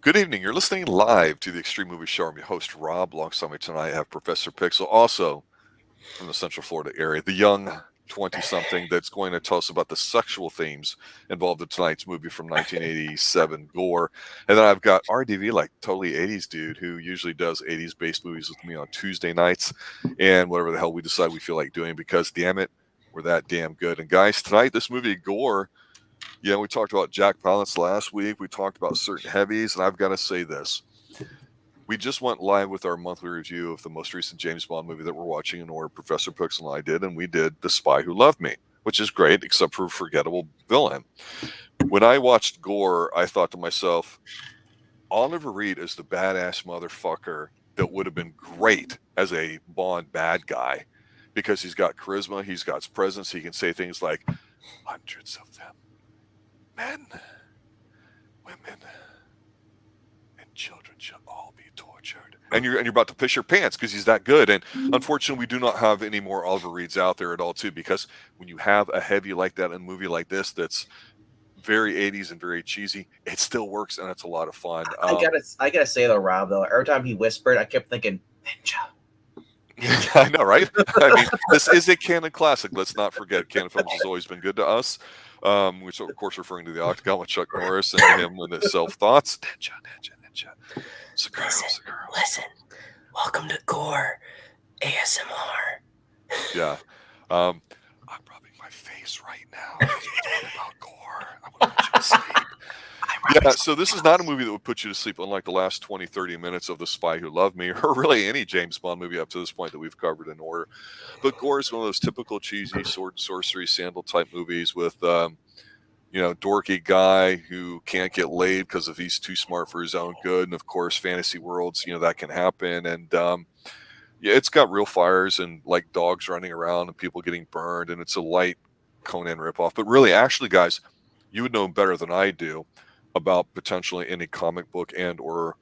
Good evening. You're listening live to the Xtreme Movie Show. I'm your host, Rob. Alongside me tonight, I have Professor Pixel, also from the Central Florida area, the young 20-something that's going to tell us about the sexual themes involved in tonight's movie from 1987, Gore. And then I've got RDV, like totally 80s dude, who usually does 80s-based movies with me on Tuesday nights and whatever the hell we decide we feel like doing because, damn it, we're that damn good. And guys, tonight, this movie, Gore, we talked about Jack Palance last week. We talked about certain heavies, and I've got to say this. We just went live with our monthly review of the most recent James Bond movie that we're watching in order Professor Pixel and I did, and we did The Spy Who Loved Me, which is great, except for forgettable villain. When I watched Gore, I thought to myself, Oliver Reed is the badass motherfucker that would have been great as a Bond bad guy because he's got charisma, he's got presence, he can say things like, hundreds of them. Men, women, and children shall all be tortured. And you're about to piss your pants because he's that good. And unfortunately, we do not have any more Oliver Reeds out there at all, too, because when you have a heavy like that in a movie like this that's very 80s and very cheesy, it still works and it's a lot of fun. I gotta say though, Rob, though, every time he whispered, I kept thinking, ninja. I know, right? I mean, this is a canon classic. Let's not forget, canon films has always been good to us. Which of course referring to the Octagon with Chuck Norris and him with his self-thoughts. Ninja. Listen. Welcome to Gore ASMR. Yeah. I'm rubbing my face right now. We're talking about Gore. I want to put you to sleep. Yeah, so this is not a movie that would put you to sleep, unlike the last 20, 30 minutes of The Spy Who Loved Me, or really any James Bond movie up to this point that we've covered in order. But Gore is one of those typical cheesy sword and sorcery sandal type movies with, dorky guy who can't get laid because if he's too smart for his own good. And of course, fantasy worlds, that can happen. And it's got real fires and like dogs running around and people getting burned. And it's a light Conan ripoff. But really, actually, guys, you would know better than I do about potentially any comic book and or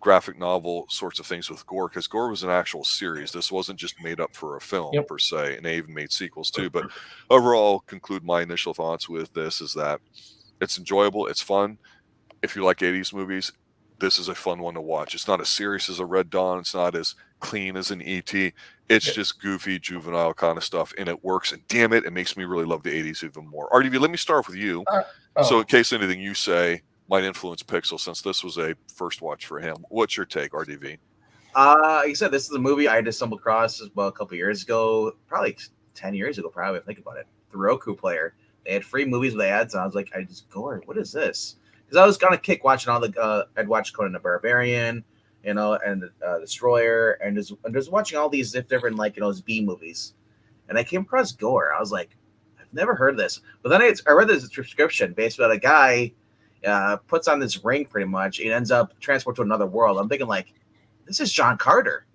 graphic novel sorts of things with Gore, because Gore was an actual series. This wasn't just made up for a film per se, and they even made sequels too. But overall, conclude my initial thoughts with this is that it's enjoyable, it's fun. If you like 80s movies, this is a fun one to watch. It's not as serious as a Red Dawn. It's not as clean as an E.T. It's just goofy, juvenile kind of stuff, and it works. And damn it, it makes me really love the 80s even more. RDV, let me start with you. So in case anything you say might influence Pixel, since this was a first watch for him. What's your take, RDV? Like you said, this is a movie I just stumbled across a couple years ago, probably 10 years ago, probably, if I think about it. The Roku player. They had free movies with ads, and I was like, Gore, what is this? Because I was gonna kick watching all the, I'd watched Conan the Barbarian, and Destroyer, and just watching all these different, B movies. And I came across Gore. I was like, I've never heard of this. But then I read this description based on a guy puts on this ring pretty much. It ends up transported to another world. I'm thinking this is John Carter.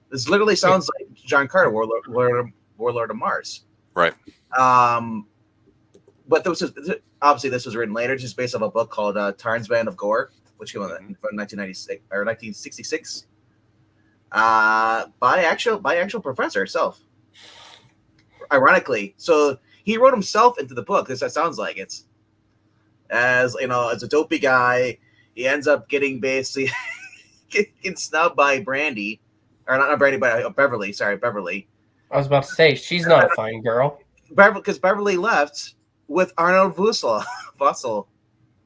This literally sounds like John Carter, Warlord of Mars. Right. But obviously this was written later, just based off a book called Tarn's Band of Gore, which came out in 1996 or 1966, by actual professor herself. Ironically, so he wrote himself into the book. That sounds like it's. As a dopey guy, he ends up getting basically getting snubbed by Brandy, or not Brandy, but Beverly. Sorry, Beverly. I was about to say she's not a fine girl. Because Beverly left with Arnold Vossel,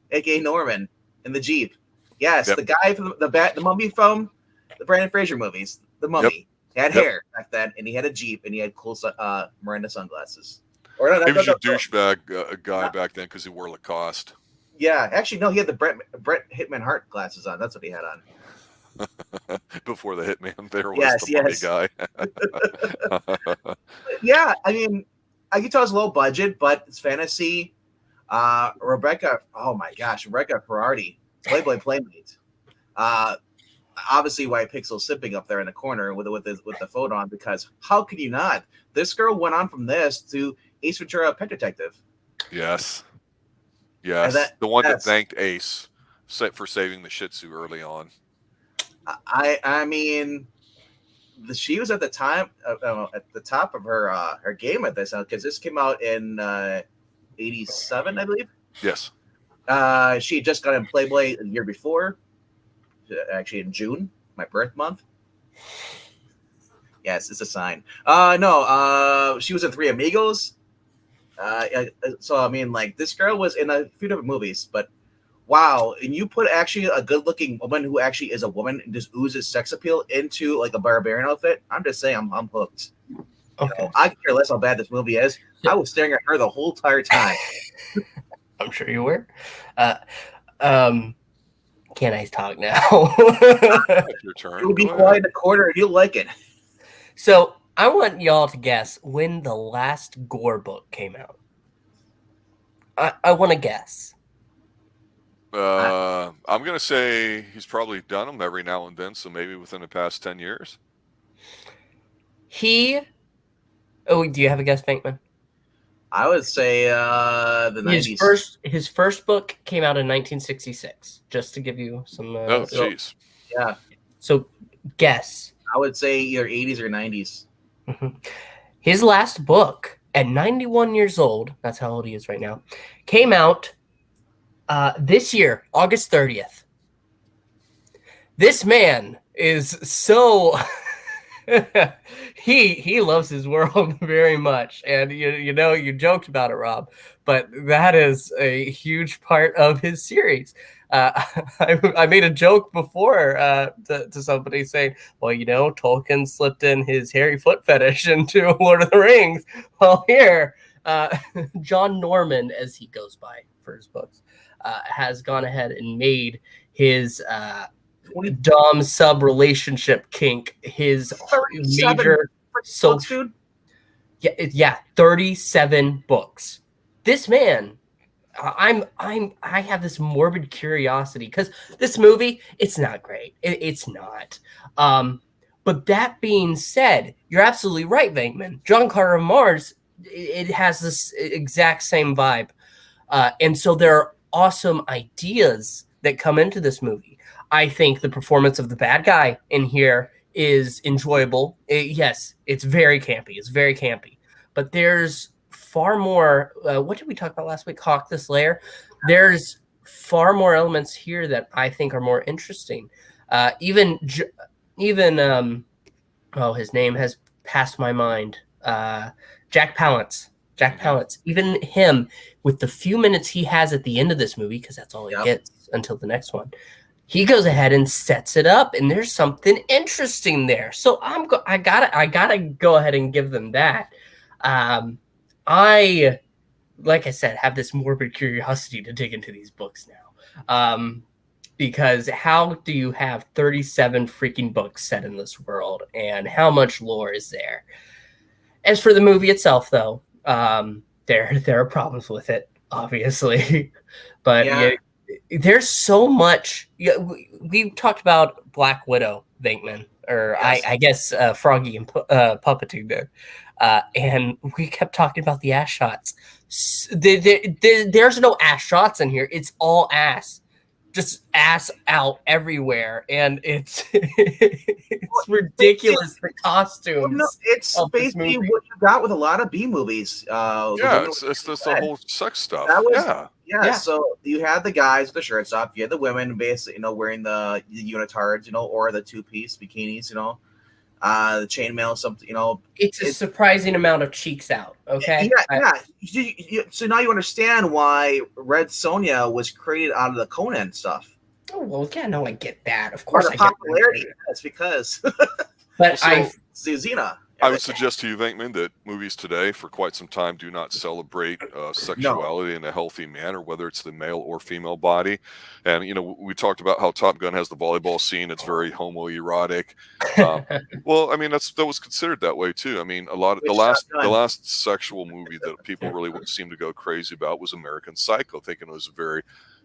aka Norman, in the Jeep. Yes, the guy from the Mummy from the Brandon Fraser movies. The Mummy. He had hair back then, and he had a Jeep, and he had cool Miranda sunglasses. He was a douchebag guy back then because he wore Lacoste. Yeah, actually, no, he had the Brett Hitman Hart glasses on. That's what he had on. Before the Hitman, there was the Mummy guy. Yeah, I mean, I can tell it's low budget, but it's fantasy. Rebecca Ferrari, Playboy Playmate. Obviously, why Pixel's sipping up there in the corner with the photo on, because how could you not? This girl went on from this to Ace Ventura: Pet Detective. Yes. The one that thanked Ace for saving the Shih Tzu early on. I mean, she was at the time at the top of her game at this, because this came out in '87, I believe. Yes. She had just got in Playboy the year before, actually in June, my birth month. Yes, it's a sign. No, she was in Three Amigos. So I mean, like, this girl was in a few different movies, but wow, and you put actually a good-looking woman who actually is a woman and just oozes sex appeal into like a barbarian outfit. I'm just saying, I'm hooked. Okay. You know, I could care less how bad this movie is. I was staring at her the whole entire time. I'm sure you were. Can I talk now? Your turn. You'll be Go quiet ahead. in the corner and you'll like it. So I want y'all to guess when the last Gore book came out. I want to guess. I'm going to say he's probably done them every now and then, so maybe within the past 10 years. Oh, do you have a guess, Bankman? I would say the 90s. His first book came out in 1966. Just to give you some. Oh, jeez. Yeah, So guess. I would say either 80s or 90s. His last book, at 91 years old, that's how old he is right now, came out this year, August 30th. This man is so he loves his world very much, and you know, you joked about it, Rob, but that is a huge part of his series. I made a joke before to somebody saying, well, you know, Tolkien slipped in his hairy foot fetish into Lord of the Rings. Well, here, John Norman, as he goes by for his books, has gone ahead and made his dom sub relationship kink his major social. Yeah, 37 books. This man, I have this morbid curiosity because this movie, it's not great. It's not. But that being said, you're absolutely right, Venkman. John Carter of Mars, it has this exact same vibe. And so there are awesome ideas that come into this movie. I think the performance of the bad guy in here is enjoyable. Yes, it's very campy. It's very campy. But there's far more. What did we talk about last week? Hawk the Slayer. There's far more elements here that I think are more interesting. Even his name has passed my mind. Jack Palance. Jack Palance. Even him, with the few minutes he has at the end of this movie, because that's all he gets until the next one, he goes ahead and sets it up, and there's something interesting there. So I gotta go ahead and give them that. I, like I said, have this morbid curiosity to dig into these books now. Because how do you have 37 freaking books set in this world, and how much lore is there? As for the movie itself, though, there are problems with it, obviously. But there's so much. We talked about Black Widow, Venkman, or yes. I guess Froggy and Puppeting did. And we kept talking about the ass shots. There's no ass shots in here. It's all ass. Just ass out everywhere. And it's ridiculous, the costumes. Well, no, it's basically what you got with a lot of B movies. It's the whole sex stuff. Yeah, so you had the guys with the shirts off. You had the women basically, wearing the unitards, or the two-piece bikinis, the chainmail, something, It's a surprising amount of cheeks out. Okay. Yeah. So now you understand why Red Sonja was created out of the Conan stuff. Oh well, yeah, no, I get that. Of course, the popularity. That's because. But Xena. I would suggest to you, Venkman, that movies today for quite some time do not celebrate sexuality in a healthy manner, whether it's the male or female body. And, we talked about how Top Gun has the volleyball scene. It's very homoerotic. Well, I mean, that was considered that way, too. I mean, the last sexual movie that people really seem to go crazy about was American Psycho, thinking it was a very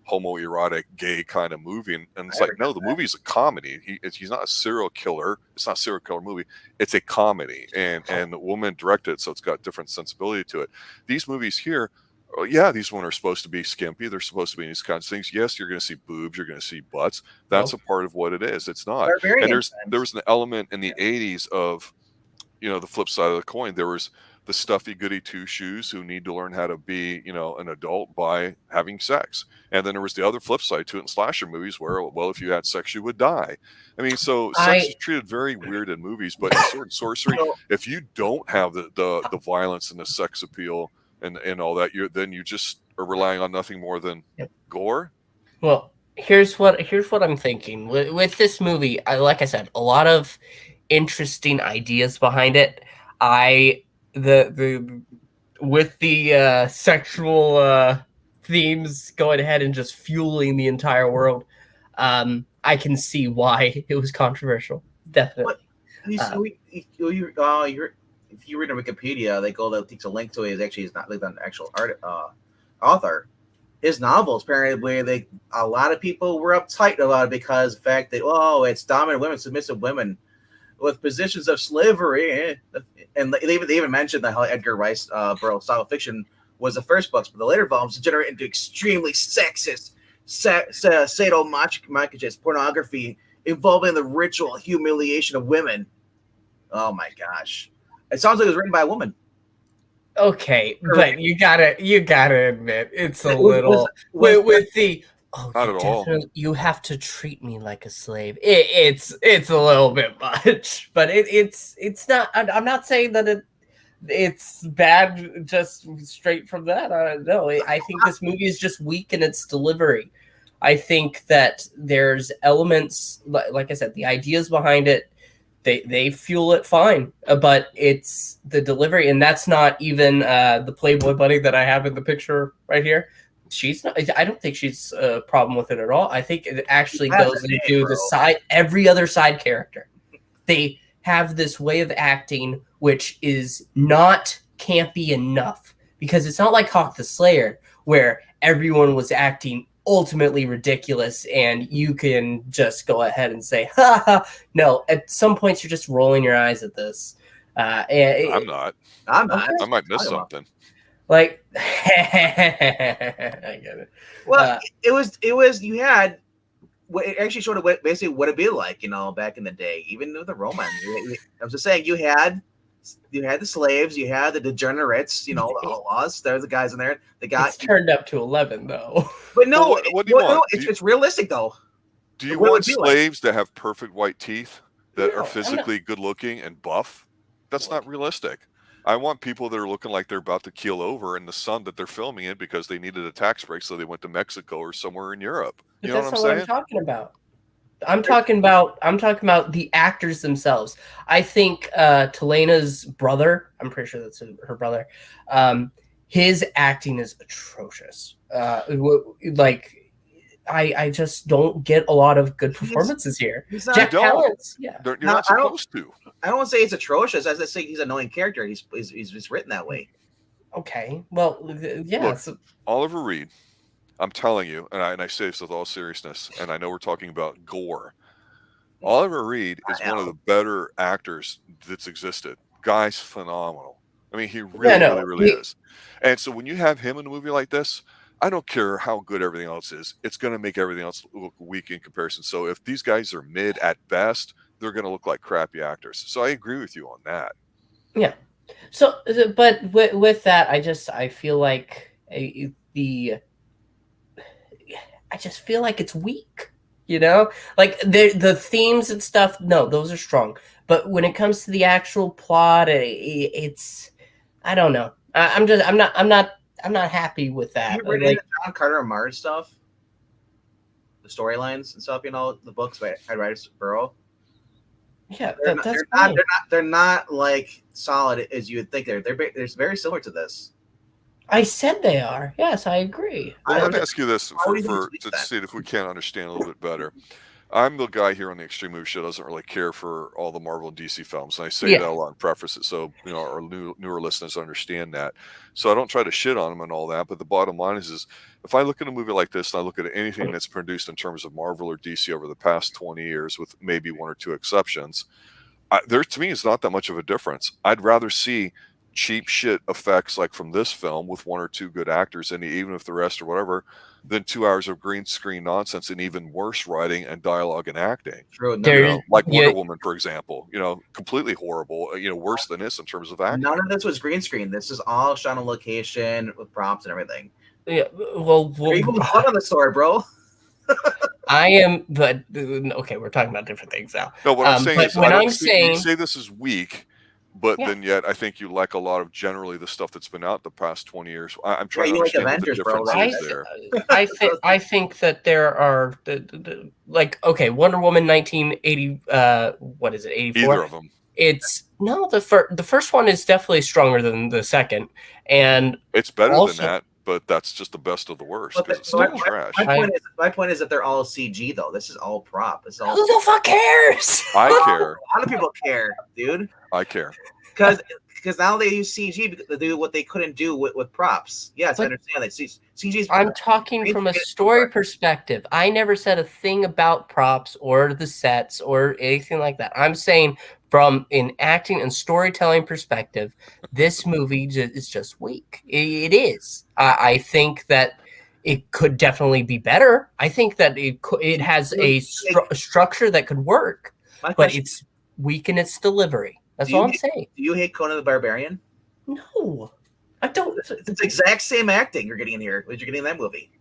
homoerotic, gay kind of movie, and it's like, no, the movie's a comedy. He's not a serial killer. It's not a serial killer movie. It's a comedy, and the woman directed it, so it's got different sensibility to it. These movies here, these women are supposed to be skimpy. They're supposed to be these kinds of things. Yes, you're going to see boobs. You're going to see butts. That's a part of what it is. It's not. And there was an element in the 80s of, the flip side of the coin. There was the stuffy goody two shoes who need to learn how to be, an adult by having sex. And then there was the other flip side to it in slasher movies where, well, if you had sex, you would die. I mean, so sex is treated very weird in movies, but in Sword and Sorcery, if you don't have the violence and the sex appeal and all that, then you just are relying on nothing more than gore. Well, here's what I'm thinking with this movie. Like I said, a lot of interesting ideas behind it. With the sexual themes going ahead and just fueling the entire world, I can see why it was controversial. Definitely. If you read on Wikipedia, they takes a link to it. He's not like an actual author. His novels, apparently, a lot of people were uptight about it because of the fact that it's dominant women, submissive women with positions of slavery, and they even mentioned that how Edgar Rice Burroughs' style of fiction was the first books, but the later volumes degenerate into extremely sexist, sadomasochist pornography involving the ritual humiliation of women. Oh my gosh! It sounds like it was written by a woman. Okay, but you gotta admit it's a little with the not at all. You have to treat me like a slave. It's a little bit much, but it's not. I'm not saying that it's bad just straight from that. No, I think this movie is just weak in its delivery. I think that there's elements, like I said, the ideas behind it. They fuel it fine, but it's the delivery, and that's not even the Playboy bunny that I have in the picture right here. She's not. I don't think she's a problem with it at all. I think it actually goes into the side. Every other side character, they have this way of acting which is not campy enough, because it's not like Hawk the Slayer where everyone was acting ultimately ridiculous and you can just go ahead and say ha ha. No, at some points you're just rolling your eyes at this. I'm not. I might miss something. Like I get it. Well, it was you had it actually showed basically what it'd be like, back in the day, even with the romance. I was just saying, you had the slaves, you had the degenerates, the outlaws. There's the guys in there. It's turned up to 11 though. But no, what do you want? It's realistic though. Do you want slaves that have perfect white teeth that are physically good looking and buff? That's not realistic. I want people that are looking like they're about to keel over in the sun that they're filming it because they needed a tax break, so they went to Mexico or somewhere in Europe. You know what I'm saying? What I'm talking about. I'm talking about the actors themselves. I think Telena's brother, I'm pretty sure that's her brother, his acting is atrocious. I just don't get a lot of good performances here. Jack Palance, yeah. You're not supposed to. I don't want to say it's atrocious. As I say, he's an annoying character. He's just written that way. Okay. Well, yeah. Look, Oliver Reed, I'm telling you, and I say this with all seriousness, and I know we're talking about gore. Oliver Reed is one of the better actors that's existed. Guy's phenomenal. I mean, he really is. And so when you have him in a movie like this, I don't care how good everything else is. It's going to make everything else look weak in comparison. So if these guys are mid at best, they're going to look like crappy actors. So I agree with you on that. Yeah. So, but with that, I feel like I just feel like it's weak. Like the themes and stuff. No, those are strong. But when it comes to the actual plot, it's I don't know. I'm not happy with that. You read the John Carter and Mars stuff, the storylines and stuff. The books by Ed Rice Burroughs. Yeah, they're not like solid as you would think. They're very similar to this. I said they are. Yes, I agree. I want to ask you this to see if we can understand a little bit better. I'm the guy here on the Xtreme Movie Show doesn't really care for all the Marvel and DC films, and I say that a lot in preface it so our newer listeners understand that. So I don't try to shit on them and all that, but the bottom line is if I look at a movie like this and I look at anything that's produced in terms of Marvel or DC over the past 20 years, with maybe one or two exceptions, there to me is not that much of a difference. I'd rather see cheap shit effects like from this film with 1 or 2 good actors, and even if the rest or whatever, then 2 hours of green screen nonsense and even worse writing and dialogue and acting. True. Like Wonder Woman, for example, completely horrible, worse than this in terms of acting. None of this was green screen. This is all shot on location with props and everything. Yeah, well, You're even fun on the story, bro. I am, but okay, we're talking about different things now. No, what I'm saying is, when I I'm don't saying you say this is weak, but then yet I think you like a lot of generally the stuff that's been out the past 20 years. I'm trying to understand what the difference is there. I think that there are okay, Wonder Woman 1980. What is it? 84. Either of them. It's no the first one is definitely stronger than the second, and it's better than that. But that's just the best of the worst because it's still trash. My point is that they're all CG though. This is all prop. Who the fuck cares? I care. A lot of people care, dude. I care. Because now they use CG to do what they couldn't do with props. Yes, I understand that. CG. I'm talking from a story perspective. I never said a thing about props or the sets or anything like that. I'm saying from an acting and storytelling perspective, this movie is just weak. It is. I think that it could definitely be better. I think that it has a structure that could work, but it's weak in its delivery. That's all I'm saying. Do you hate Conan the Barbarian? No, I don't. It's the exact same acting you're getting in here as you're getting in that movie.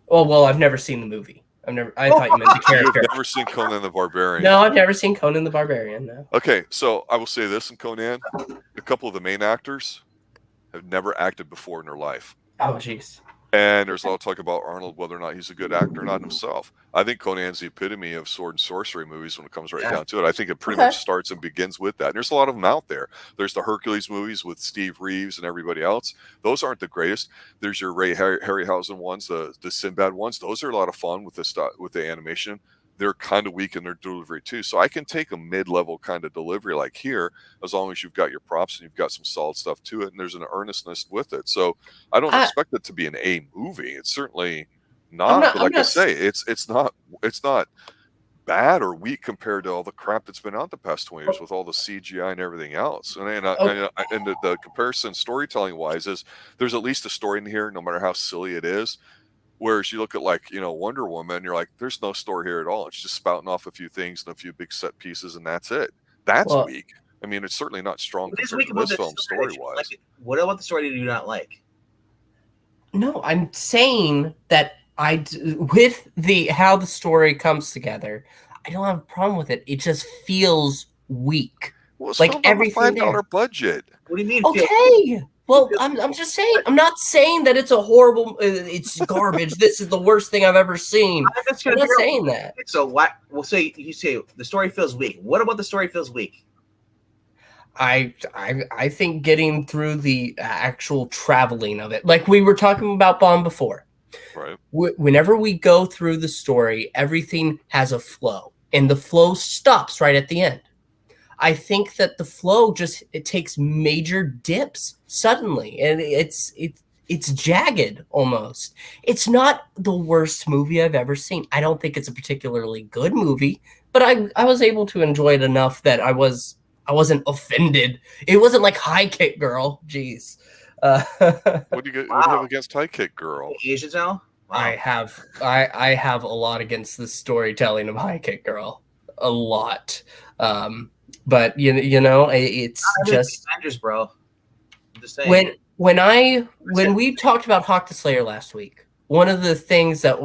Oh, well, I've never seen the movie. I thought you meant the character. You've never seen Conan the Barbarian? No, I've never seen Conan the Barbarian. No. Okay, so I will say this in Conan: a couple of the main actors have never acted before in their life. Oh, jeez. And there's a lot of talk about Arnold, whether or not he's a good actor or not himself. I think Conan's the epitome of sword and sorcery movies when it comes down to it. I think it pretty much starts and begins with that. And there's a lot of them out there. There's the Hercules movies with Steve Reeves and everybody else. Those aren't the greatest. There's your Ray Harryhausen ones, the Sinbad ones. Those are a lot of fun with the animation. They're kind of weak in their delivery too. So I can take a mid-level kind of delivery like here, as long as you've got your props and you've got some solid stuff to it, and there's an earnestness with it. So I don't expect it to be an A movie. It's certainly not. But like I say, it's not bad or weak compared to all the crap that's been out the past 20 years with all the CGI and everything else. And the comparison storytelling wise is there's at least a story in here, no matter how silly it is. Whereas you look at Wonder Woman, you're like, there's no story here at all. It's just spouting off a few things and a few big set pieces, and that's it. That's weak. I mean, it's certainly not strong compared to this film story-wise. What about the story do you not like? No, I'm saying that with how the story comes together, I don't have a problem with it. It just feels weak. Well, it's like everything $5 budget. What do you mean? Okay. Well, I'm just saying. I'm not saying that it's a horrible. It's garbage. This is the worst thing I've ever seen. I'm not saying that. So what? Well, you say the story feels weak. What about the story feels weak? I think getting through the actual traveling of it, like we were talking about Bond before. Right. Whenever we go through the story, everything has a flow, and the flow stops right at the end. I think that the flow it takes major dips suddenly, and it's jagged almost. It's not the worst movie I've ever seen. I don't think it's a particularly good movie, but I was able to enjoy it enough that I wasn't offended. It wasn't like High Kick Girl. Jeez. What do you have against High Kick Girl? Asians now? Wow. I have a lot against the storytelling of High Kick Girl. A lot. But you know, it's just Avengers, bro. I'm just saying. When we talked about Hawk the Slayer last week, one of the things that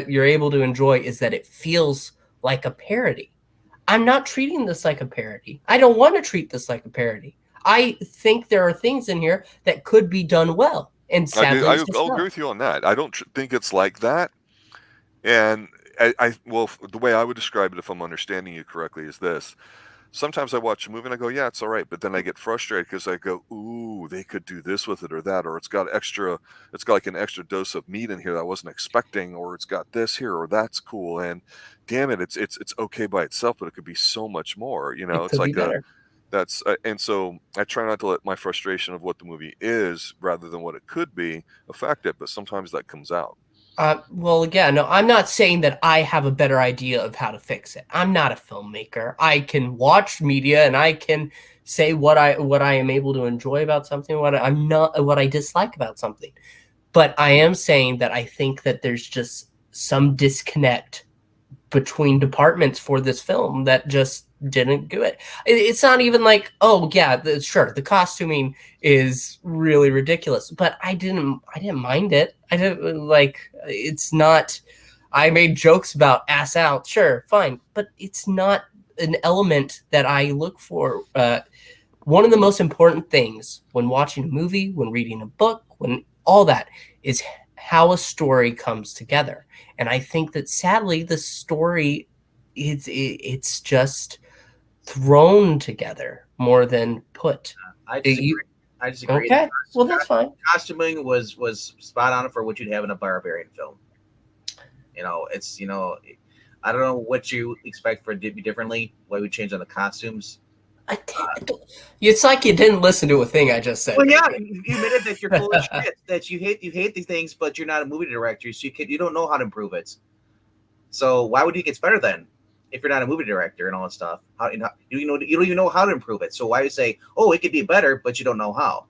you're able to enjoy is that it feels like a parody. I'm not treating this like a parody. I don't want to treat this like a parody. I think there are things in here that could be done well. And sadly, I'll agree with you on that. I don't think it's like that. And the way I would describe it, if I'm understanding you correctly, is this. Sometimes I watch a movie and I go, yeah, it's all right. But then I get frustrated because I go, ooh, they could do this with it or that, or it's got like an extra dose of meat in here that I wasn't expecting, or it's got this here, or that's cool. And damn it, it's okay by itself, but it could be so much more. You know, it's like and so I try not to let my frustration of what the movie is rather than what it could be affect it. But sometimes that comes out. Well, again, no, I'm not saying that I have a better idea of how to fix it. I'm not a filmmaker. I can watch media and I can say what I am able to enjoy about something, what I dislike about something. But I am saying that I think that there's just some disconnect between departments for this film that just didn't do it. It's not even like, oh yeah, sure, the costuming is really ridiculous, but I didn't mind it. I didn't like. It's not. I made jokes about ass out, sure, fine, but it's not an element that I look for. One of the most important things when watching a movie, when reading a book, when all that is how a story comes together. And I think that sadly, the story it's just thrown together more than put. I disagree. I disagree. Okay, well that's fine. Costuming was spot on for what you'd have in a barbarian film. It's I don't know what you expect for it to be differently. Why we change on the costumes? It's like you didn't listen to a thing I just said. Well, yeah, you admitted that you're full of shit. That you hate these things, but you're not a movie director, so you don't know how to improve it. So why would you get better then, if you're not a movie director and all that stuff? You don't even know how to improve it. So why you say, oh, it could be better, but you don't know how?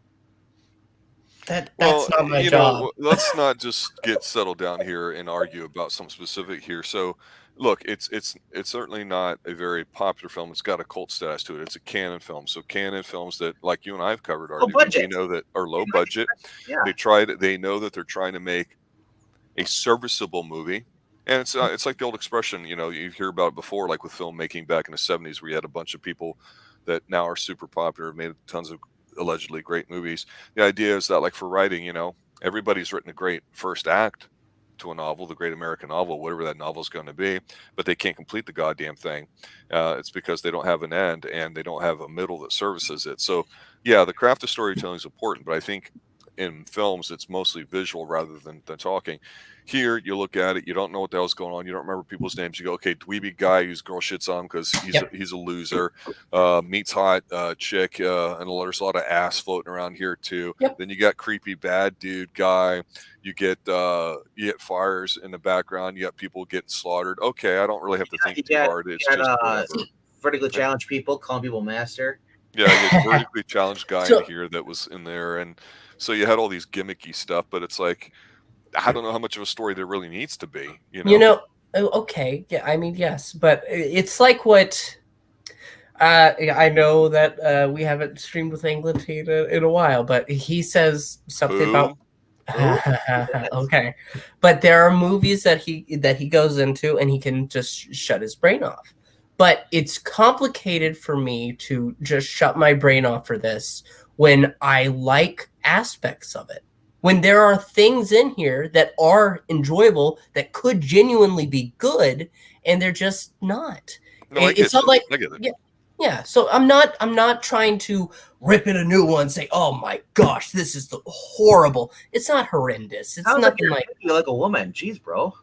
That's not my job. Let's not just get settled down here and argue about something specific here. So, look, it's certainly not a very popular film. It's got a cult status to it. It's a canon film. So canon films that, like you and I have covered, they know that are low budget. Yeah. They know that they're trying to make a serviceable movie. And it's like the old expression, you hear about it before, like with filmmaking back in the 70s, where you had a bunch of people that now are super popular, made tons of allegedly great movies. The idea is that, like for writing, everybody's written a great first act to a novel, the great American novel, whatever that novel is going to be, but they can't complete the goddamn thing. It's because they don't have an end and they don't have a middle that services it. So yeah, the craft of storytelling is important, but I think in films it's mostly visual rather than talking. Here you look at it, you don't know what the hell's going on, you don't remember people's names, you go, okay, dweeby guy whose girl shits on because he's a loser, meets hot chick, and there's a lot of ass floating around here too. Then you got creepy bad dude guy, you get fires in the background, you got people getting slaughtered. Okay, I don't really have to think too hard. It's just vertically challenged people calling people master. Yeah, you had a vertically challenged guy in here that was in there, and so you had all these gimmicky stuff, but it's like, I don't know how much of a story there really needs to be. Okay, yeah, I mean, yes, but it's like what I know that we haven't streamed with England in a while, but he says something about okay, but there are movies that he goes into and he can just shut his brain off. But it's complicated for me to just shut my brain off for this when I like aspects of it. When there are things in here that are enjoyable, that could genuinely be good, and they're just not. No, It's not like, I get it. Yeah. So I'm not trying to rip in a new one and say, oh my gosh, this is horrible. It's not horrendous. It's nothing like you're like a woman. Jeez, bro.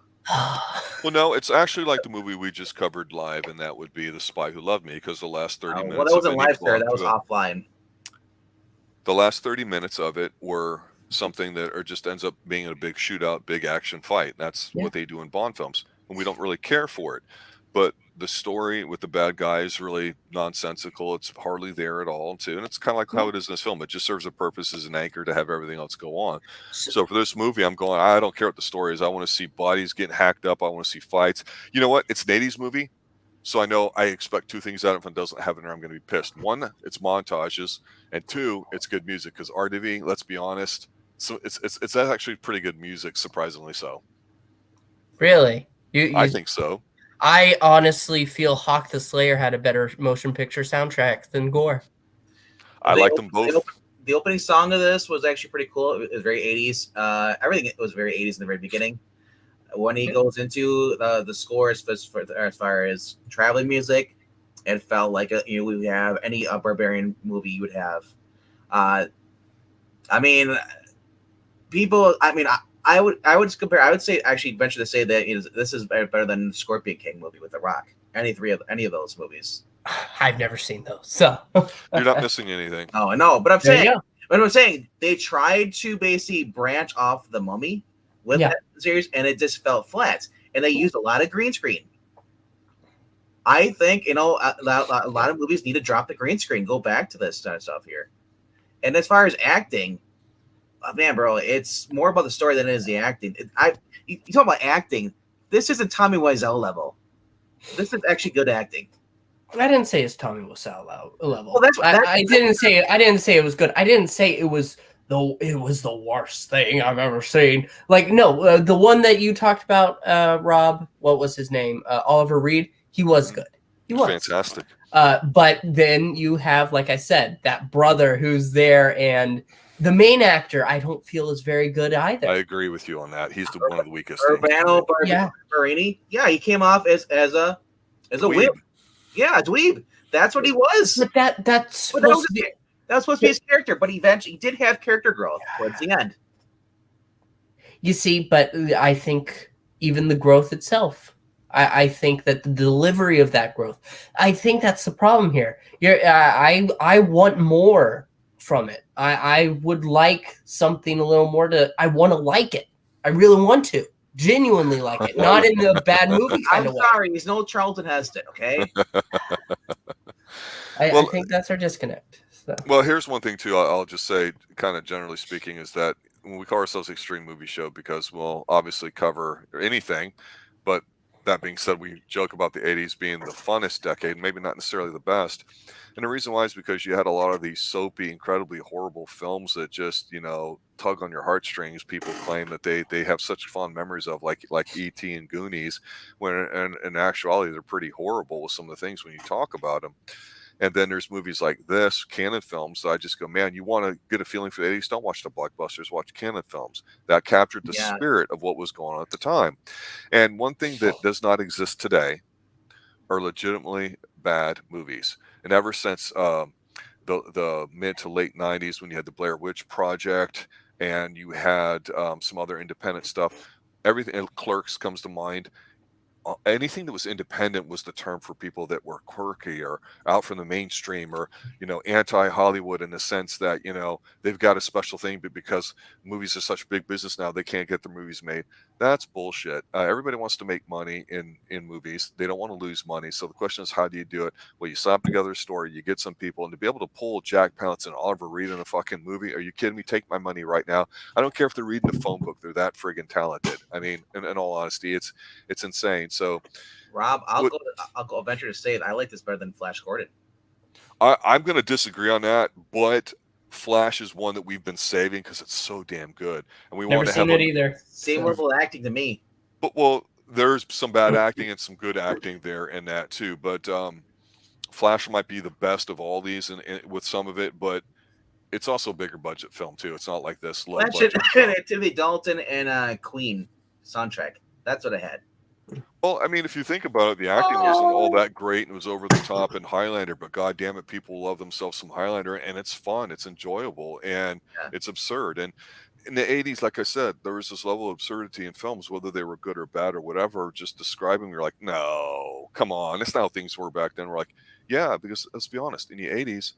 Well, no, it's actually like the movie we just covered live, and that would be The Spy Who Loved Me, because the last 30 minutes. Well, that wasn't live, sir. That was offline. The last 30 minutes of it were something that just ends up being a big shootout, big action fight. That's what they do in Bond films, and we don't really care for it. But the story with the bad guy is really nonsensical. It's hardly there at all, too. And it's kind of like how it is in this film. It just serves a purpose as an anchor to have everything else go on. So for this movie, I'm going, I don't care what the story is. I want to see bodies getting hacked up. I want to see fights. You know what? It's an 80s movie. So I know I expect two things out of it. If it doesn't have it, I'm going to be pissed. One, it's montages. And two, it's good music. Because RDV, let's be honest, so it's actually pretty good music, surprisingly so. Really? I think so. I honestly feel Hawk the Slayer had a better motion picture soundtrack than Gore. I like them both. The opening song of this was actually pretty cool. It was very 80s. Everything was very 80s in the very beginning. When he goes into the score as far as traveling music, it felt like we would have any barbarian movie you would have. I mean, people. I mean, I would compare. I would say actually venture to say that this is better than Scorpion King movie with The Rock. Any of those movies. I've never seen those, so you're not missing anything. Oh, no, but I'm saying they tried to basically branch off The Mummy with that series, and it just felt flat. And they used a lot of green screen. I think a lot of movies need to drop the green screen, go back to this kind of stuff here. And as far as acting, man, bro, it's more about the story than it is the acting. You talk about acting. This isn't Tommy Wiseau level. This is actually good acting. I didn't say it's Tommy Wiseau level. Well, I didn't say it was good. I didn't say it was the worst thing I've ever seen. Like, no, the one that you talked about, Rob, what was his name? Oliver Reed. He was good. He was fantastic. But then you have, like I said, that brother who's there, and the main actor I don't feel is very good either. I agree with you on that. He's one of the weakest. Urbano Barberini. Yeah, he came off as a weeb. Yeah, a dweeb. That's what he was. But that's supposed to be. That was supposed to be his character, but eventually he did have character growth towards the end. You see, but I think even the growth itself, I think that the delivery of that growth, I think that's the problem here. I want more from it. I would like something a little more I want to like it. I really want to. Genuinely like it. Not in a bad movie kind of way. I'm sorry, he's no Charlton Heston, okay? I think that's our disconnect. So. Well, here's one thing, too, I'll just say, kind of generally speaking, is that when we call ourselves Extreme Movie Show, because we'll obviously cover anything, but that being said, we joke about the 80s being the funnest decade, maybe not necessarily the best. And the reason why is because you had a lot of these soapy, incredibly horrible films that just, tug on your heartstrings. People claim that they have such fond memories of, like E.T. and Goonies, when in actuality they're pretty horrible with some of the things when you talk about them. And then there's movies like this, canon films, that I just go, man, you want to get a feeling for the 80s? Don't watch the blockbusters, watch canon films. That captured the spirit of what was going on at the time. And one thing that does not exist today are legitimately bad movies. And ever since the mid to late 90s, when you had the Blair Witch Project and you had some other independent stuff, everything, Clerks comes to mind. Anything that was independent was the term for people that were quirky or out from the mainstream, or anti-Hollywood, in the sense that they've got a special thing, but because movies are such big business now, they can't get their movies made. That's bullshit. Everybody wants to make money in movies. They don't want to lose money. So the question is, how do you do it? Well, you slap together a story, you get some people, and to be able to pull Jack Palance and Oliver Reed in a fucking movie, are you kidding me? Take my money right now. I don't care if they're reading the phone book. They're that friggin' talented. I mean, in all honesty, it's insane. So, Rob, I'll venture to say that I like this better than Flash Gordon. I'm going to disagree on that, but Flash is one that we've been saving because it's so damn good, and we want to have it either. Same level of acting to me. But well, there's some bad acting and some good acting there in that too. But Flash might be the best of all these, and with some of it, but it's also a bigger budget film too. It's not like this low budget. Timothy Dalton and Queen soundtrack. That's what I had. Well, I mean, if you think about it, the acting wasn't all that great, and it was over the top in Highlander, but god damn it, people love themselves some Highlander, and it's fun, it's enjoyable, and it's absurd. And in the 80s, like I said, there was this level of absurdity in films, whether they were good or bad or whatever. Just describing, you're like, no, come on, that's not how things were back then. We're like, yeah, because let's be honest, in the 80s,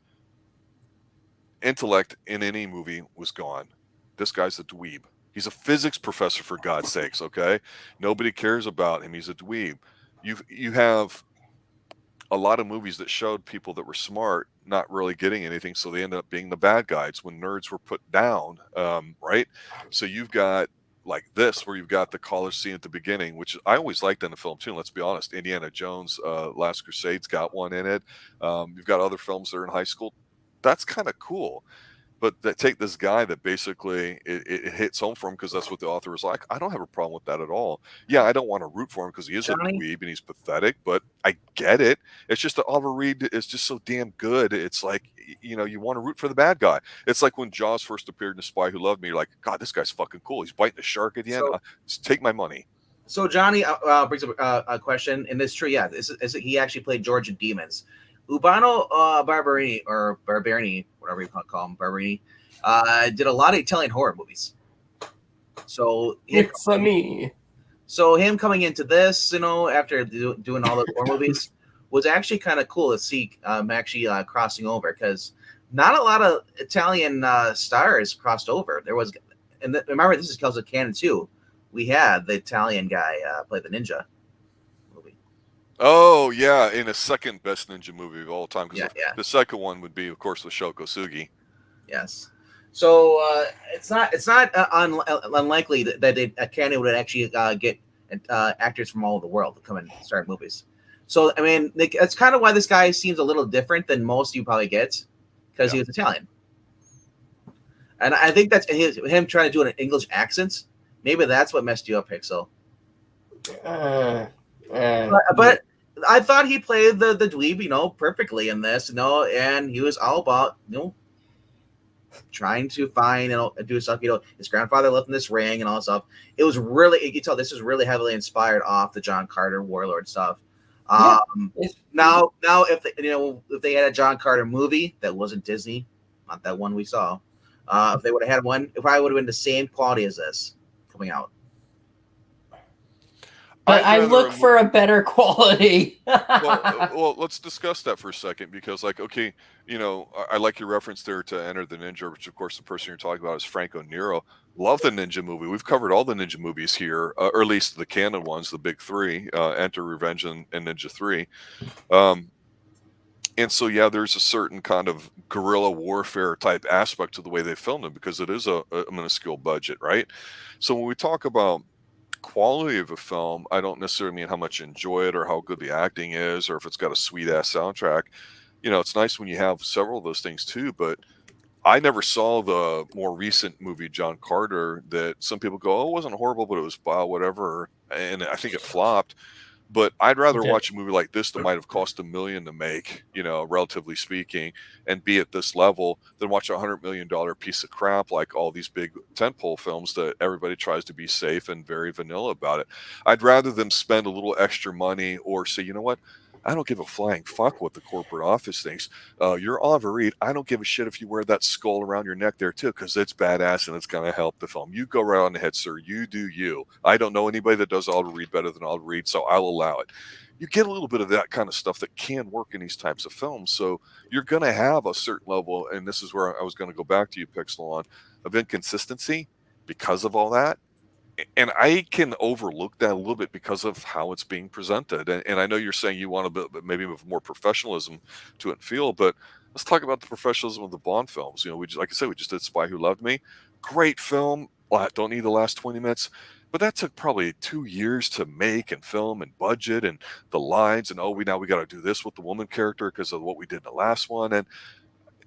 intellect in any movie was gone. This guy's a dweeb. He's a physics professor, for God's sakes, okay? Nobody cares about him. He's a dweeb. You have a lot of movies that showed people that were smart not really getting anything, so they ended up being the bad guys when nerds were put down, right? So you've got like this, where you've got the college scene at the beginning, which I always liked in the film too. Let's be honest, Indiana Jones, Last Crusade's got one in it. You've got other films that are in high school. That's kind of cool. But take this guy that basically it hits home for him because that's what the author was like. I don't have a problem with that at all. Yeah, I don't want to root for him because he is a dweeb and he's pathetic, but I get it. It's just that Oliver Reed is just so damn good. It's like, you want to root for the bad guy. It's like when Jaws first appeared in The Spy Who Loved Me. You're like, God, this guy's fucking cool. He's biting the shark at the end. Just take my money. So Johnny brings up a question, and it's true. Yeah, he actually played George in Demons. Urbano Barberini, whatever you call him, Barberini, did a lot of Italian horror movies. So it's funny. So him coming into this, after doing all those horror movies, was actually kind of cool to see actually crossing over, because not a lot of Italian stars crossed over. There was, and remember, this is because of canon too. We had the Italian guy play the ninja movie. Oh yeah, in a second best ninja movie of all time, because Yeah. the second one would be, of course, with Shoko Sugi. Yes. So it's not unlikely that Academy would actually get actors from all over the world to come and start movies. So I mean, that's kind of why this guy seems a little different than most you probably get, because he was Italian. And I think that's him trying to do an English accent. Maybe that's what messed you up, Pixel. But I thought he played the dweeb, perfectly in this, and he was all about, trying to find and do stuff. His grandfather left him this ring and all that stuff. It was really, you can tell this is really heavily inspired off the John Carter Warlord stuff. Now if they had a John Carter movie that wasn't Disney, not that one we saw, if they would have had one, it probably would have been the same quality as this coming out. But I look for a better quality. well, let's discuss that for a second, because, like, okay, I like your reference there to Enter the Ninja, which, of course, the person you're talking about is Franco Nero. Love the ninja movie. We've covered all the ninja movies here, or at least the canon ones, the big three: Enter, Revenge, and Ninja 3. And so, yeah, there's a certain kind of guerrilla warfare type aspect to the way they filmed it, because it is a minuscule budget, right? So when we talk about quality of a film, I don't necessarily mean how much you enjoy it or how good the acting is or if it's got a sweet ass soundtrack. It's nice when you have several of those things too, but I never saw the more recent movie John Carter that some people go, oh, it wasn't horrible, but it was whatever, and I think it flopped. But I'd rather watch a movie like this that might have cost $1 million to make, relatively speaking, and be at this level, than watch a $100 million piece of crap like all these big tentpole films that everybody tries to be safe and very vanilla about it. I'd rather them spend a little extra money or say, you know what? I don't give a flying fuck what the corporate office thinks. You're Oliver Reed. I don't give a shit if you wear that skull around your neck there too, because it's badass and it's going to help the film. You go right on ahead, sir. You do you. I don't know anybody that does Oliver Reed better than Oliver Reed, so I'll allow it. You get a little bit of that kind of stuff that can work in these types of films. So you're going to have a certain level, and this is where I was going to go back to you, Pixel, on, of inconsistency because of all that. And I can overlook that a little bit because of how it's being presented. And I know you're saying you want a bit, maybe with more professionalism to it and feel, but let's talk about the professionalism of the Bond films. Like I said, we just did Spy Who Loved Me. Great film. Don't need the last 20 minutes. But that took probably 2 years to make and film and budget and the lines. And, now we got to do this with the woman character because of what we did in the last one. And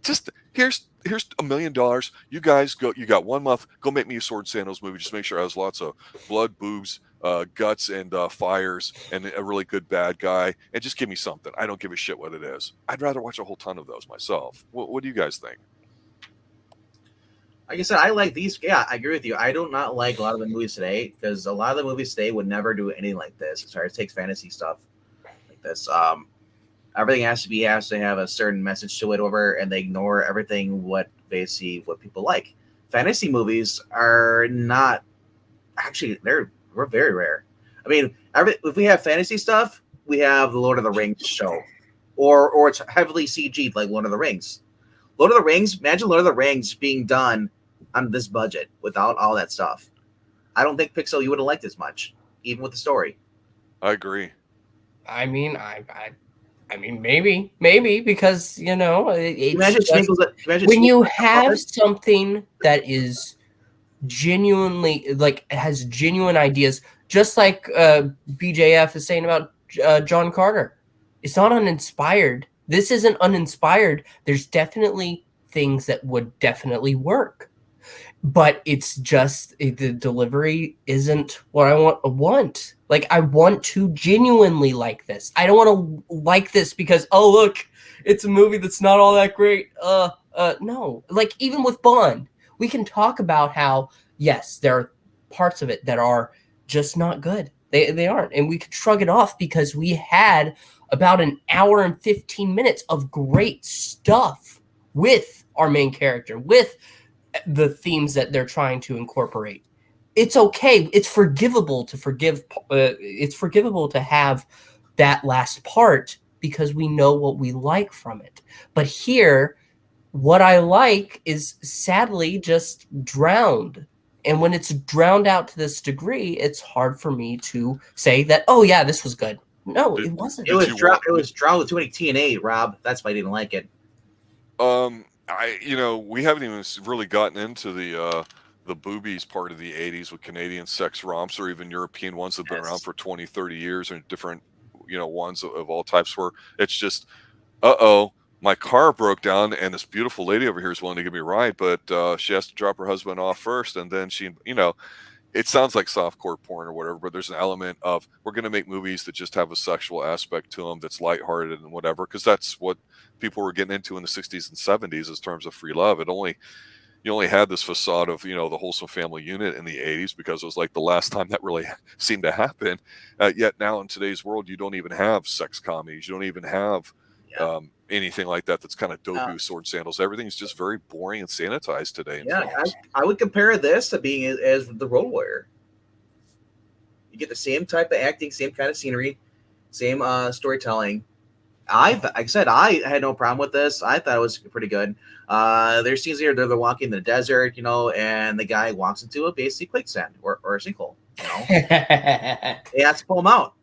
just here's $1 million. You guys go. You got 1 month. Go make me a Sword and Sandals movie. Just make sure it has lots of blood, boobs, guts, and fires, and a really good bad guy. And just give me something. I don't give a shit what it is. I'd rather watch a whole ton of those myself. What do you guys think? Like I said, I like these. Yeah, I agree with you. I do not like a lot of the movies today, because a lot of the movies today would never do anything like this. As far as takes fantasy stuff like this. Everything has to have a certain message to it over, and they ignore everything what people like. Fantasy movies are not actually, we're very rare. I mean, if we have fantasy stuff, we have the Lord of the Rings show, or it's heavily CG'd like Lord of the Rings. Lord of the Rings, imagine Lord of the Rings being done on this budget without all that stuff. I don't think, Pixel, you would have liked as much, even with the story. I agree. I mean, I mean, maybe because when you have something that is genuinely has genuine ideas, just like BJF is saying about John Carter, it's not uninspired. This isn't uninspired. There's definitely things that would definitely work, but it's just the delivery isn't what I want. Like, I want to genuinely like this. I don't want to like this because, oh, look, it's a movie that's not all that great. No. Like, even with Bond, we can talk about how, yes, there are parts of it that are just not good. They aren't. And we could shrug it off because we had about an hour and 15 minutes of great stuff with our main character, with the themes that they're trying to incorporate. It's okay. It's forgivable to forgive. It's forgivable to have that last part because we know what we like from it. But here, what I like is sadly just drowned. And when it's drowned out to this degree, it's hard for me to say that, oh yeah, this was good. No, Did- it wasn't. It was you want- It was drawn with too many TNA, Rob. That's why I didn't like it. We haven't even really gotten into the boobies part of the 80s with Canadian sex romps or even European ones that have been around Yes. for 20, 30 years and different, ones of all types where it's just, uh-oh, my car broke down and this beautiful lady over here is willing to give me a ride, but she has to drop her husband off first. And then it sounds like softcore porn or whatever, but there's an element of we're going to make movies that just have a sexual aspect to them that's lighthearted and whatever, because that's what people were getting into in the 60s and 70s as terms of free love. You only had this facade of the wholesome family unit in the 80s because it was like the last time that really seemed to happen. Yet now in today's world, you don't even have sex comedies. You don't even have Yeah. anything like that that's kind of dobu sword sandals. Everything's just very boring and sanitized today in Yeah, films. I would compare this to being as the Road Warrior. You get the same type of acting, same kind of scenery, same storytelling. Like I said, I had no problem with this. I thought it was pretty good. There's scenes here they're walking in the desert, and the guy walks into a basically quicksand or a sinkhole. They have to pull him out.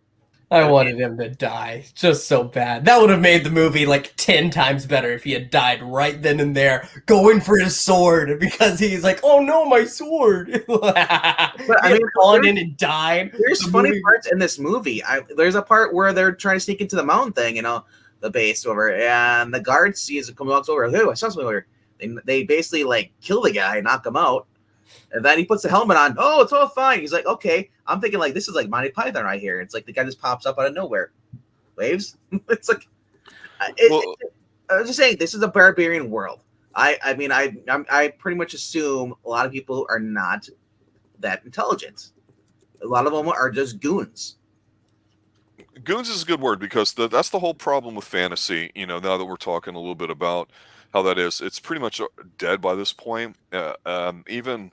I wanted him to die just so bad. That would have made the movie like 10 times better if he had died right then and there, going for his sword because he's like, "Oh no, my sword!" But I mean, fallen in and died. There's funny parts in this movie. There's a part where they're trying to sneak into the mountain thing, the base over, and the guard sees it, walks over. Oh, I saw something over. They basically like kill the guy, knock him out, and then he puts the helmet on. Oh, it's all fine. He's like, okay. I'm thinking like this is like Monty Python right here. It's like the guy just pops up out of nowhere, waves. It's like, I was just saying, this is a barbarian world. I mean, I pretty much assume a lot of people are not that intelligent. A lot of them are just goons. Goons is a good word because that's the whole problem with fantasy. Now that we're talking a little bit about how that is, it's pretty much dead by this point. Even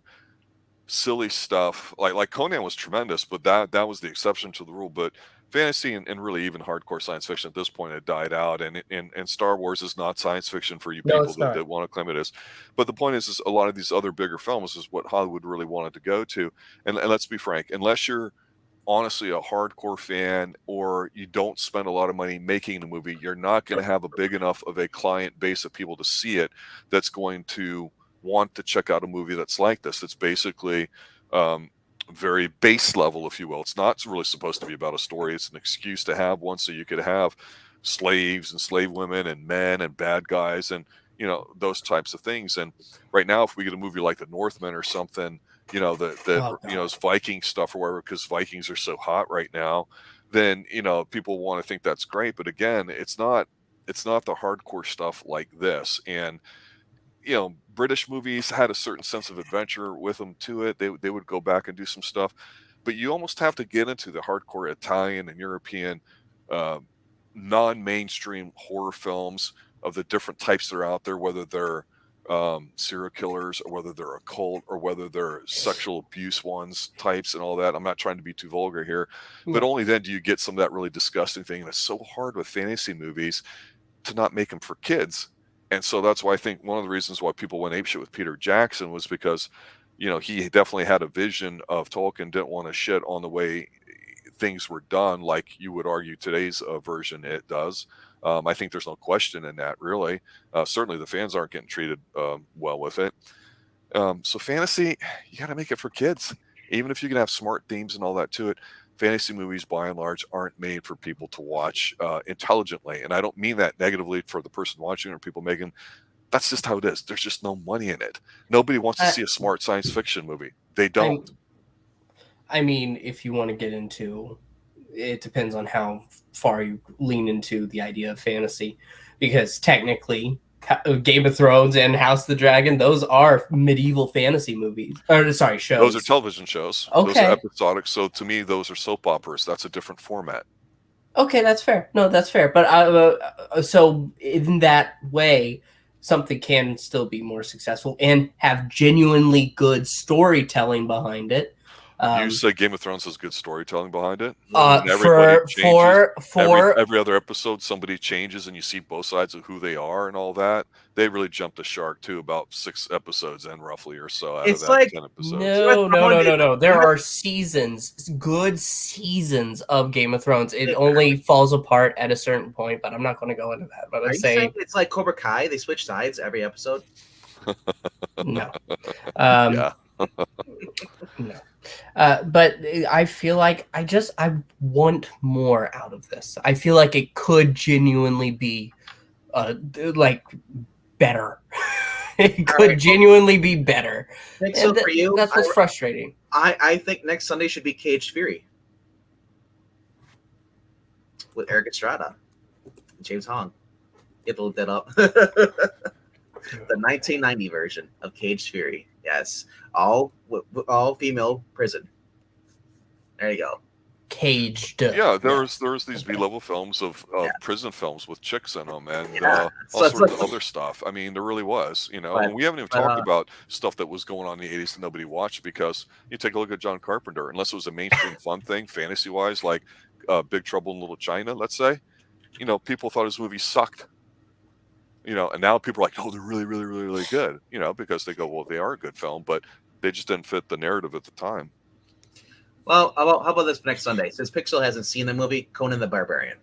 silly stuff like Conan was tremendous, but that was the exception to the rule. But fantasy and really even hardcore science fiction at this point had died out, and Star Wars is not science fiction for you No, people it's not. that want to claim it is. But the point is a lot of these other bigger films is what Hollywood really wanted to go to. And let's be frank, unless you're honestly a hardcore fan or you don't spend a lot of money making the movie, you're not going to have a big enough of a client base of people to see it that's going to want to check out a movie that's like this. It's basically very base level, if you will. It's not really supposed to be about a story. It's an excuse to have one so you could have slaves and slave women and men and bad guys and those types of things. And right now, if we get a movie like The Northman or something, it's Viking stuff or whatever, because Vikings are so hot right now, then people want to think that's great. But again, it's not the hardcore stuff like this. And British movies had a certain sense of adventure with them to it. They would go back and do some stuff, but you almost have to get into the hardcore Italian and European non-mainstream horror films of the different types that are out there, whether they're serial killers or whether they're occult or whether they're sexual abuse ones types and all that. I'm not trying to be too vulgar here, but only then do you get some of that really disgusting thing. And it's so hard with fantasy movies to not make them for kids. And so that's why I think one of the reasons why people went apeshit with Peter Jackson was because, he definitely had a vision of Tolkien, didn't want to shit on the way things were done, like you would argue today's version it does. I think there's no question in that, really. Certainly the fans aren't getting treated well with it. So fantasy, you got to make it for kids. Even if you can have smart themes and all that to it, fantasy movies, by and large, aren't made for people to watch intelligently. And I don't mean that negatively for the person watching or people making. That's just how it is. There's just no money in it. Nobody wants to see a smart science fiction movie. They don't. I mean, if you want to get into, it depends on how far you lean into the idea of fantasy, because technically Game of Thrones and House of the Dragon, those are medieval fantasy movies. Or sorry, shows. Those are television shows. Okay. Those are episodic. So to me, those are soap operas. That's a different format. Okay, that's fair. No, that's fair. But so in that way, something can still be more successful and have genuinely good storytelling behind it. You say Game of Thrones has good storytelling behind it. For Everybody changes. for Every other episode, somebody changes, and you see both sides of who they are and all that. They really jumped the shark too. About 6 episodes in, roughly or so, out of It's that like 10 episodes. no. There are seasons, good seasons of Game of Thrones. It only falls apart at a certain point, but I'm not going to go into that. But Are I'm you saying saying it's like Cobra Kai? They switch sides every episode. no. Yeah. No. But I feel like I want more out of this. I feel like it could genuinely be like better. It could genuinely be better. So for you, that's what's frustrating. I think next Sunday should be Caged Fury with Eric Estrada, James Hong. You have to look that up. The 1990 version of Caged Fury. Yes, all female prison. There you go. Caged. Yeah, there's these B-level films of prison films with chicks in them and all So sorts of other stuff. I mean, there really was, and we haven't even talked about stuff that was going on in the 80s that nobody watched, because you take a look at John Carpenter, unless it was a mainstream fun thing, fantasy-wise, like Big Trouble in Little China, let's say, people thought his movie sucked. And now people are like, oh, they're really, really, really, really good, because they go, well, they are a good film, but they just didn't fit the narrative at the time. Well, how about this for next Sunday? Since Pixel hasn't seen the movie, Conan the Barbarian.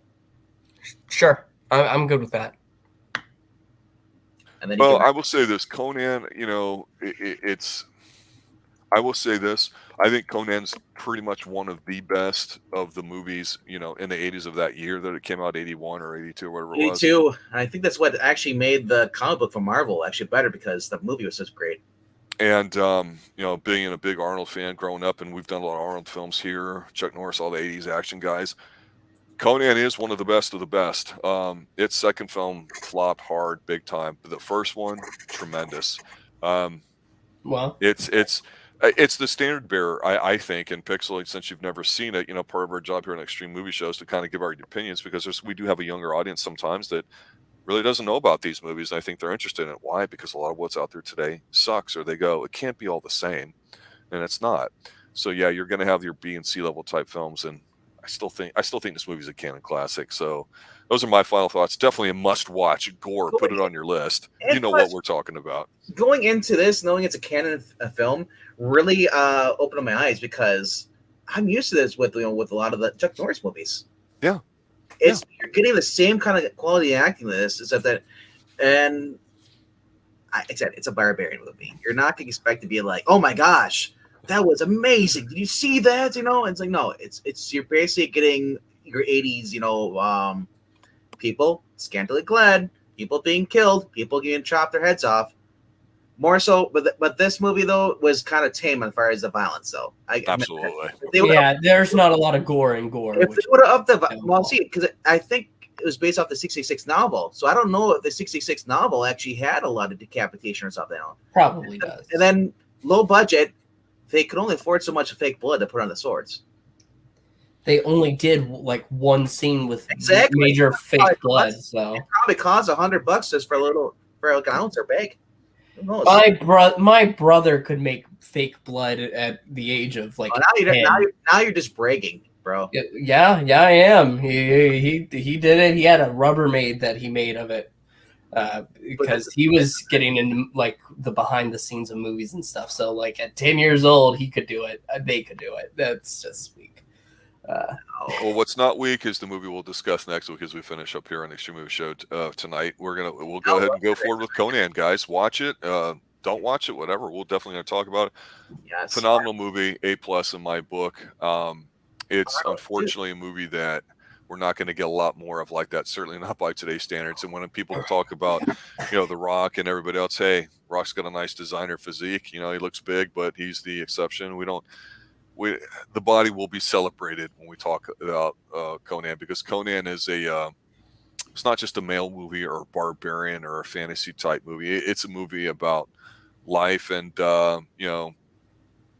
Sure, I'm good with that. And then I will say this, Conan, I will say this, I think Conan's pretty much one of the best of the movies, in the 80s of that year that it came out, 81 or 82, whatever it was. 82. I think that's what actually made the comic book from Marvel actually better, because the movie was such great. And, being a big Arnold fan growing up, and we've done a lot of Arnold films here, Chuck Norris, all the 80s action guys, Conan is one of the best of the best. Its second film flopped hard, big time. But the first one, tremendous. Well, it's the standard bearer, I think, in Pixel. Since you've never seen it, part of our job here on Xtreme Movie Shows to kind of give our opinions, because we do have a younger audience sometimes that really doesn't know about these movies, and I think they're interested in it. Why? Because a lot of what's out there today sucks, or they go, it can't be all the same, and it's not. So yeah, you're going to have your B and C level type films, and I still think this movie's a canon classic. So those are my final thoughts. Definitely a must watch. Gore, put it on your list. You know what we're talking about. Going into this, knowing it's a canon film, really opened up my eyes, because I'm used to this with a lot of the Chuck Norris movies. Yeah. You're getting the same kind of quality acting in this, except that, and I said it's a barbarian movie. You're not going to expect to be like, oh my gosh, that was amazing. Did you see that? It's like, no, it's you're basically getting your 80s, people scantily clad, people being killed, people getting chopped their heads off. More so, but this movie though was kind of tame as far as the violence. So absolutely, there's not a lot of gore in Gore. If they would have upped the because I think it was based off the 66 novel, so I don't know if the 66 novel actually had a lot of decapitation or something. Probably does. And then low budget, they could only afford so much fake blood to put on the swords. They only did like one scene with major fake blood, so it probably cost $100 just for like an ounce or bag. My brother could make fake blood at the age of like. Now you're just bragging, bro. Yeah, I am. He did it. He had a Rubbermaid that he made of it, because he was getting into like the behind the scenes of movies and stuff. So like at 10 years old, he could do it. They could do it. That's just weak. Well, what's not weak is the movie we'll discuss next week as we finish up here on the Xtreme Movie Show tonight. We'll go ahead and go forward with Conan, guys. Watch it. Don't watch it, whatever. We'll definitely going to talk about it. Yes. Phenomenal movie, A+ in my book. It's unfortunately a movie that we're not going to get a lot more of like that, certainly not by today's standards. And when people talk about, The Rock and everybody else, hey, Rock's got a nice designer physique. He looks big, but he's the exception. The body will be celebrated when we talk about Conan, because Conan is it's not just a male movie or a barbarian or a fantasy type movie. It's a movie about life and,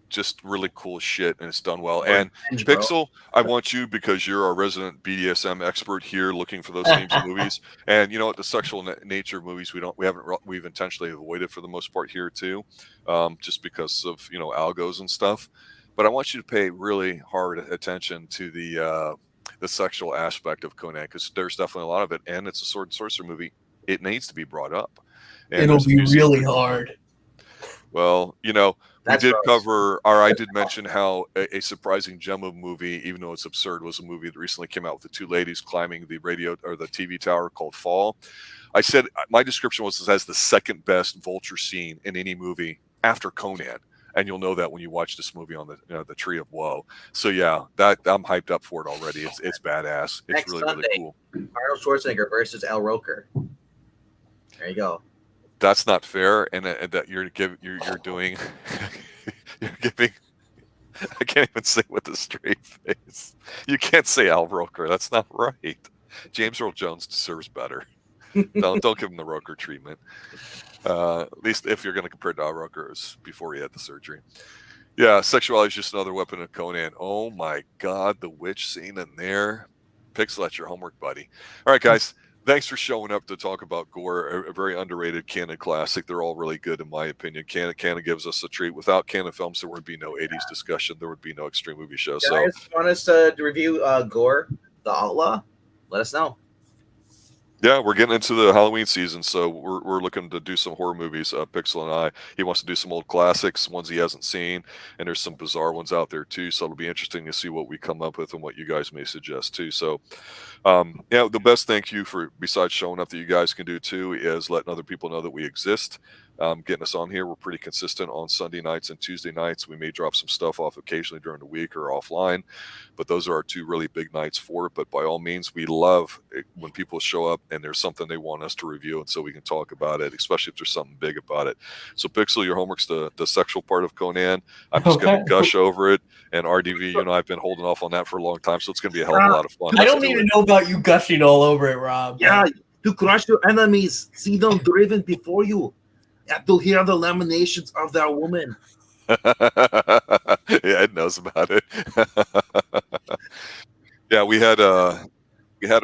just really cool shit, and it's done well. And Pixel, I want you, because you're our resident BDSM expert here, looking for those themes of movies. And you know what, the sexual nature of movies we've intentionally avoided for the most part here too, just because of algos and stuff. but I want you to pay really hard attention to the sexual aspect of Conan, because there's definitely a lot of it, and it's a sword and sorcery movie. It needs to be brought up. And It'll there's a be few scenes really that- hard. Well, you know, we That's did gross. cover, or I did mention how a surprising gem of a movie, even though it's absurd, was a movie that recently came out with the two ladies climbing the radio or the TV tower called Fall. I said my description was as the second best vulture scene in any movie after Conan, and you'll know that when you watch this movie on the Tree of Woe. So yeah, that I'm hyped up for it already. It's badass. It's Next really Sunday. cool. Arnold Schwarzenegger versus Al Roker. There you go. That's not fair, and that you're doing you're giving. I can't even say with a straight face. You can't say Al Roker. That's not right. James Earl Jones deserves better. Don't give him the Roker treatment. At least if you're going to compare to Al Roker, it was before he had the surgery. Yeah, sexuality is just another weapon of Conan. Oh my God, the witch scene in there. Pixel, that's your homework, buddy. All right, guys. Thanks for showing up to talk about gore, a very underrated canon classic. They're all really good, in my opinion. Canon gives us a treat. Without canon films, there would be no 80s discussion. There would be no Extreme Movie Show. Guys, want us to review Gore, the Outlaw? Let us know. Yeah, we're getting into the Halloween season, so we're looking to do some horror movies. Pixel and I, he wants to do some old classics, ones he hasn't seen, and there's some bizarre ones out there too. So it'll be interesting to see what we come up with and what you guys may suggest too. So, yeah, the best thank you for besides showing up that you guys can do too is letting other people know that we exist. Getting us on here. We're pretty consistent on Sunday nights and Tuesday nights. We may drop some stuff off occasionally during the week or offline, but those are our two really big nights for it. But by all means, we love it when people show up and there's something they want us to review, and so we can talk about it, especially if there's something big about it. So Pixel, your homework's the sexual part of Conan. I'm just going to gush over it, and RDV, you know, I've been holding off on that for a long time, so it's going to be a hell of a lot of fun. I don't Let's do even it. know about you gushing all over it, Rob. Yeah, to crush your enemies, see them driven before you. Yeah, to hear the lamentations of that woman. Yeah, Ed knows about it. Yeah, we had a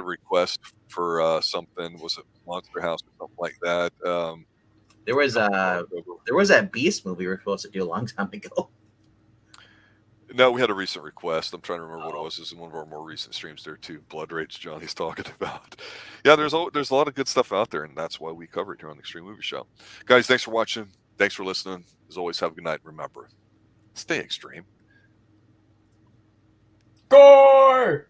request for something. Was it Monster House or something like that? There was that Beast movie we were supposed to do a long time ago. No, we had a recent request. I'm trying to remember what it was. This is one of our more recent streams there too. Blood Rage Johnny's talking about. Yeah, there's a lot of good stuff out there, and that's why we cover it here on the Extreme Movie Show. Guys, thanks for watching. Thanks for listening. As always, have a good night. Remember, stay extreme. Gore!